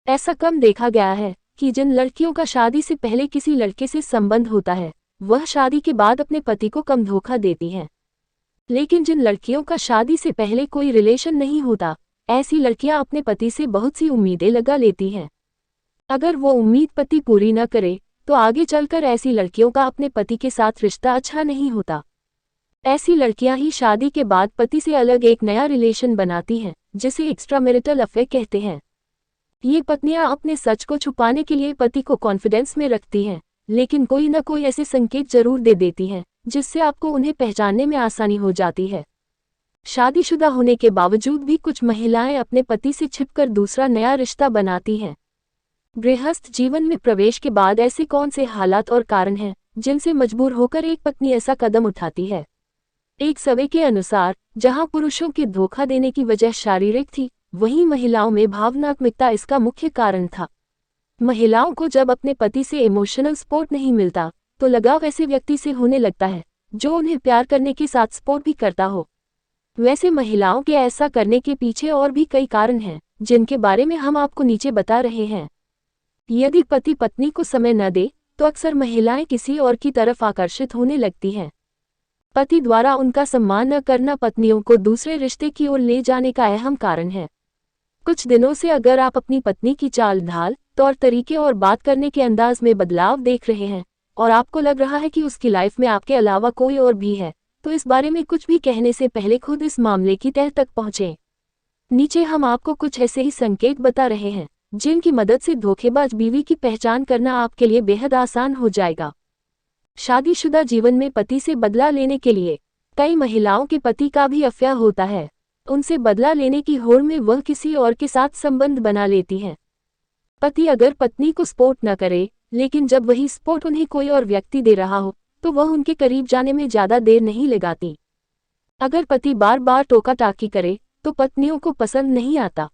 ऐसा कम देखा गया है कि जिन लड़कियों का शादी से पहले किसी लड़के से संबंध होता है वह शादी के बाद अपने पति को कम धोखा देती हैं। लेकिन जिन लड़कियों का शादी से पहले कोई रिलेशन नहीं होता, ऐसी लड़कियां अपने पति से बहुत सी उम्मीदें लगा लेती हैं। अगर वो उम्मीद पति पूरी न करे तो आगे चलकर ऐसी लड़कियों का अपने पति के साथ रिश्ता अच्छा नहीं होता। ऐसी लड़कियां ही शादी के बाद पति से अलग एक नया रिलेशन बनाती हैं, जिसे एक्स्ट्रामैरिटल अफेयर कहते हैं। ये पत्नियां अपने सच को छुपाने के लिए पति को कॉन्फिडेंस में रखती हैं, लेकिन कोई न कोई ऐसे संकेत जरूर दे देती हैं जिससे आपको उन्हें पहचानने में आसानी हो जाती है। शादीशुदा होने के बावजूद भी कुछ महिलाएं अपने पति से छिपकर दूसरा नया रिश्ता बनाती हैं। गृहस्थ जीवन में प्रवेश के बाद ऐसे कौन से हालात और कारण हैं जिनसे मजबूर होकर एक पत्नी ऐसा कदम उठाती है? एक सर्वे के अनुसार जहां पुरुषों के धोखा देने की वजह शारीरिक थी, वहीं महिलाओं में भावनात्मकता इसका मुख्य कारण था। महिलाओं को जब अपने पति से इमोशनल सपोर्ट नहीं मिलता तो लगाव ऐसे व्यक्ति से होने लगता है जो उन्हें प्यार करने के साथ सपोर्ट भी करता हो। वैसे महिलाओं के ऐसा करने के पीछे और भी कई कारण हैं जिनके बारे में हम आपको नीचे बता रहे हैं। यदि पति पत्नी को समय न दे तो अक्सर महिलाएं किसी और की तरफ आकर्षित होने लगती हैं। पति द्वारा उनका सम्मान न करना पत्नियों को दूसरे रिश्ते की ओर ले जाने का अहम कारण है। कुछ दिनों से अगर आप अपनी पत्नी की चाल ढाल, तौर तरीके और बात करने के अंदाज में बदलाव देख रहे हैं और आपको लग रहा है कि उसकी लाइफ में आपके अलावा कोई और भी है, तो इस बारे में कुछ भी कहने से पहले खुद इस मामले की तह तक पहुंचें। नीचे हम आपको कुछ ऐसे ही संकेत बता रहे हैं जिनकी मदद से धोखेबाज बीवी की पहचान करना आपके लिए बेहद आसान हो जाएगा। शादीशुदा जीवन में पति से बदला लेने के लिए कई महिलाओं के पति का भी अफेयर होता है। उनसे बदला लेने की होड़ में वह किसी और के साथ संबंध बना लेती हैं। पति अगर पत्नी को सपोर्ट न करे, लेकिन जब वही सपोर्ट उन्हें कोई और व्यक्ति दे रहा हो तो वह उनके करीब जाने में ज्यादा देर नहीं लगाती। अगर पति बार बार टोका टाकी करे तो पत्नियों को पसंद नहीं आता।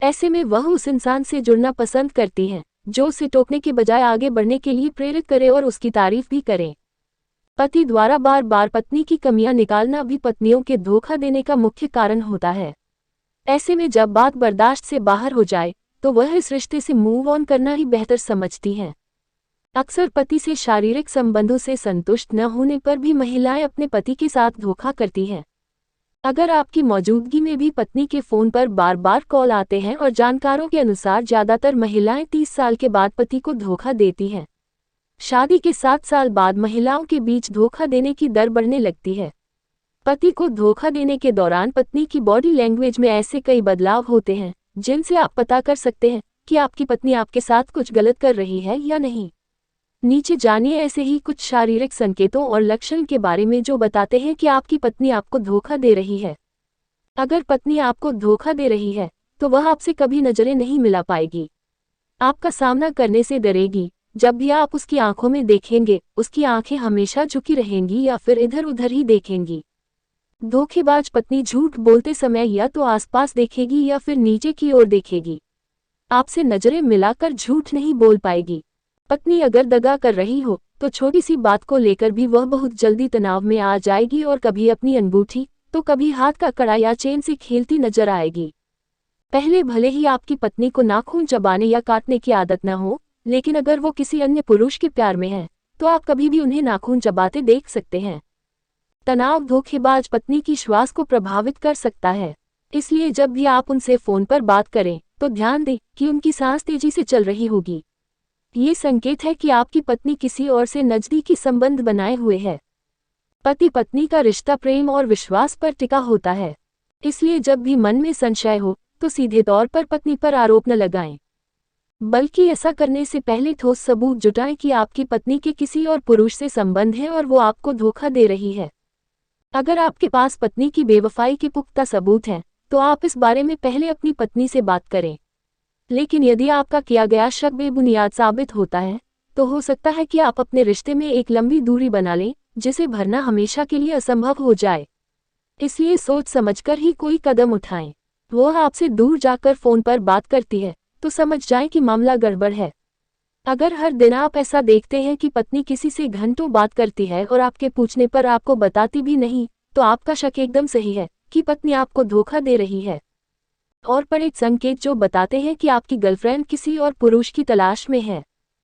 ऐसे में वह उस इंसान से जुड़ना पसंद करती हैं जो उसे टोकने के बजाय आगे बढ़ने के लिए प्रेरित करे और उसकी तारीफ भी करे। पति द्वारा बार बार पत्नी की कमियां निकालना भी पत्नियों के धोखा देने का मुख्य कारण होता है। ऐसे में जब बात बर्दाश्त से बाहर हो जाए तो वह इस रिश्ते से मूव ऑन करना ही बेहतर समझती हैं। अक्सर पति से शारीरिक संबंधों से संतुष्ट न होने पर भी महिलाएं अपने पति के साथ धोखा करती हैं। अगर आपकी मौजूदगी में भी पत्नी के फोन पर बार बार कॉल आते हैं और जानकारों के अनुसार ज्यादातर महिलाएं 30 साल के बाद पति को धोखा देती हैं। शादी के 7 साल बाद महिलाओं के बीच धोखा देने की दर बढ़ने लगती है। पति को धोखा देने के दौरान पत्नी की बॉडी लैंग्वेज में ऐसे कई बदलाव होते हैं जिनसे आप पता कर सकते हैं कि आपकी पत्नी आपके साथ कुछ गलत कर रही है या नहीं। नीचे जानिए ऐसे ही कुछ शारीरिक संकेतों और लक्षण के बारे में जो बताते हैं कि आपकी पत्नी आपको धोखा दे रही है। अगर पत्नी आपको धोखा दे रही है तो वह आपसे कभी नजरें नहीं मिला पाएगी। आपका सामना करने से डरेगी। जब भी आप उसकी आंखों में देखेंगे, उसकी आंखें हमेशा झुकी रहेंगी या फिर इधर उधर ही देखेंगी। धोखेबाज पत्नी झूठ बोलते समय या तो आसपास देखेगी या फिर नीचे की ओर देखेगी। आपसे नजरें मिलाकर झूठ नहीं बोल पाएगी। पत्नी अगर दगा कर रही हो तो छोटी सी बात को लेकर भी वह बहुत जल्दी तनाव में आ जाएगी और कभी अपनी अंगूठी तो कभी हाथ का कड़ा या चेन से खेलती नजर आएगी। पहले भले ही आपकी पत्नी को नाखून चबाने या काटने की आदत न हो, लेकिन अगर वो किसी अन्य पुरुष के प्यार में है तो आप कभी भी उन्हें नाखून चबाते देख सकते हैं। तनाव धोखेबाज पत्नी की श्वास को प्रभावित कर सकता है, इसलिए जब भी आप उनसे फोन पर बात करें तो ध्यान दें कि उनकी सांस तेजी से चल रही होगी। ये संकेत है कि आपकी पत्नी किसी और से नजदीकी संबंध बनाए हुए है। पति पत्नी का रिश्ता प्रेम और विश्वास पर टिका होता है, इसलिए जब भी मन में संशय हो तो सीधे तौर पर पत्नी पर आरोप न लगाएं, बल्कि ऐसा करने से पहले ठोस सबूत जुटाएं कि आपकी पत्नी के किसी और पुरुष से संबंध है और वो आपको धोखा दे रही है। अगर आपके पास पत्नी की बेवफाई के पुख्ता सबूत हैं, तो आप इस बारे में पहले अपनी पत्नी से बात करें। लेकिन यदि आपका किया गया शक बेबुनियाद साबित होता है तो हो सकता है कि आप अपने रिश्ते में एक लंबी दूरी बना लें जिसे भरना हमेशा के लिए असंभव हो जाए। इसलिए सोच समझकर ही कोई कदम उठाएं। वह आपसे दूर जाकर फोन पर बात करती है तो समझ जाएं कि मामला गड़बड़ है। अगर हर दिन आप ऐसा देखते हैं कि पत्नी किसी से घंटों बात करती है और आपके पूछने पर आपको बताती भी नहीं, तो आपका शक एकदम सही है कि पत्नी आपको धोखा दे रही है। और पर एक संकेत जो बताते हैं कि आपकी गर्लफ्रेंड किसी और पुरुष की तलाश में है।